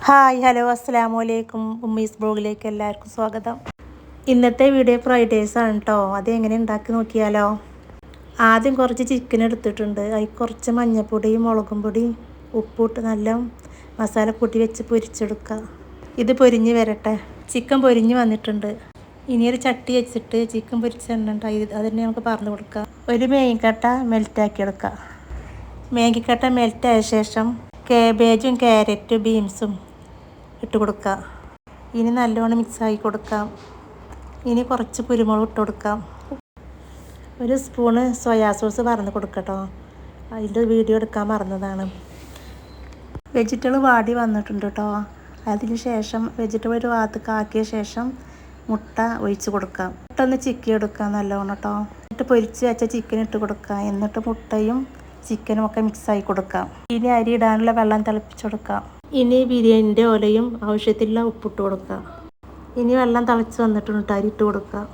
Hi hello അസ്സലാമു അലൈക്കും. ഉമ്മീസ് ബ്ലോഗിലേക്ക് എല്ലാവർക്കും സ്വാഗതം. ഇന്നത്തെ വീഡിയോ ഫ്രൈഡ് റൈസ് ആണ് കേട്ടോ. അതെങ്ങനെ ഉണ്ടാക്കി നോക്കിയാലോ. ആദ്യം കുറച്ച് ചിക്കൻ എടുത്തിട്ടുണ്ട്. അതിൽ കുറച്ച് മഞ്ഞൾപ്പൊടിയും മുളകും പൊടിയും ഉപ്പിട്ട് നല്ല മസാലക്കൂട്ടി വെച്ച് പൊരിച്ചെടുക്കുക. ഇത് പൊരിഞ്ഞ് വരട്ടെ. ചിക്കൻ പൊരിഞ്ഞ് വന്നിട്ടുണ്ട്. ഇനിയൊരു ചട്ടി വെച്ചിട്ട് ചിക്കൻ പൊരിച്ചിട്ടുണ്ട്. അതന്നെ നമുക്ക് പറഞ്ഞു കൊടുക്കാം. ഒരു മേഗിക്കട്ട മെൽറ്റാക്കി എടുക്കുക. മേഗിക്കട്ട മെൽറ്റായ ശേഷം കാബേജും ക്യാരറ്റും ബീൻസും ഇട്ട് കൊടുക്കുക. ഇനി നല്ലോണം മിക്സാക്കി കൊടുക്കാം. ഇനി കുറച്ച് കുരുമുളക് ഇട്ട് കൊടുക്കാം. ഒരു സ്പൂണ് സോയാ സോസ് പറഞ്ഞ് കൊടുക്കട്ടോ. അതിൻ്റെ വീഡിയോ എടുക്കാൻ മറന്നതാണ്. വെജിറ്റബിൾ വാടി വന്നിട്ടുണ്ട് കേട്ടോ. അതിന് ശേഷം വെജിറ്റബിൾ ഒരു ഭാഗത്തേക്ക് ആക്കിയ ശേഷം മുട്ട ഒഴിച്ച് കൊടുക്കാം. മുട്ട ഒന്ന് ചിക്കി എടുക്കാം നല്ലോണം കേട്ടോ. എന്നിട്ട് പൊരിച്ച് വെച്ച ചിക്കൻ ഇട്ട് കൊടുക്കാം. എന്നിട്ട് മുട്ടയും ചിക്കനും ഒക്കെ മിക്സാക്കി കൊടുക്കാം. ഇനി അരി ഇടാനുള്ള വെള്ളം തിളപ്പിച്ച് കൊടുക്കാം. ഇനി ബിരിയാണിൻ്റെ ഓലയും ആവശ്യത്തിലുള്ള ഉപ്പിട്ട് കൊടുക്കാം. ഇനി വെള്ളം തിളച്ച് വന്നിട്ടുണ്ട്. അരി ഇട്ട് കൊടുക്കാം.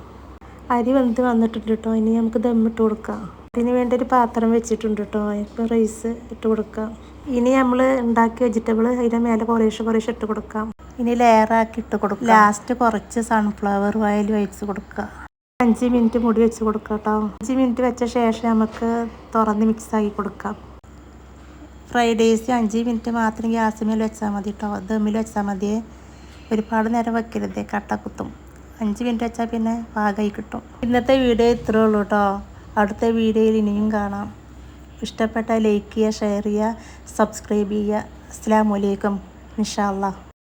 അരി വെന്ത് വന്നിട്ടുണ്ട് കേട്ടോ. ഇനി നമുക്ക് ദമ്മിട്ട് കൊടുക്കാം. ഇതിന് വേണ്ടി ഒരു പാത്രം വെച്ചിട്ടുണ്ട് കേട്ടോ. ഇപ്പോൾ റൈസ് ഇട്ട് കൊടുക്കാം. ഇനി നമ്മൾ ഉണ്ടാക്കിയ വെജിറ്റബിൾ അതിൻ്റെ മേലെ കുറേശ്ശെ ഇട്ട് കൊടുക്കാം. ഇനി ലെയറാക്കി ഇട്ട് കൊടുക്കാം. ലാസ്റ്റ് കുറച്ച് സൺഫ്ലവർ ഓയിൽ ഒഴിച്ച് കൊടുക്കുക. 5 മിനിറ്റ് മൂടി വെച്ച് കൊടുക്കാം കേട്ടോ. 5 മിനിറ്റ് വെച്ച ശേഷം നമുക്ക് തുറന്ന് മിക്സാക്കി കൊടുക്കാം. ഫ്രൈഡ് റൈസ് 5 മിനിറ്റ് മാത്രം ഗ്യാസിൽ വെച്ചാൽ മതി കേട്ടോ. ദമ്മിൽ വെച്ചാൽ മതി. ഒരുപാട് നേരം വെക്കരുത്, കട്ട കുത്തും. 5 മിനിറ്റ് വെച്ചാൽ പിന്നെ പാകമായി കിട്ടും. ഇന്നത്തെ വീഡിയോ ഇത്രേ ഉള്ളൂ കേട്ടോ. അടുത്ത വീഡിയോയിൽ ഇനിയും കാണാം. ഇഷ്ടപ്പെട്ടാൽ ലൈക്ക് ചെയ്യുക, ഷെയർ ചെയ്യുക, സബ്സ്ക്രൈബ് ചെയ്യുക. അസ്സലാമു അലൈക്കും. ഇൻഷാ അല്ലാഹ്.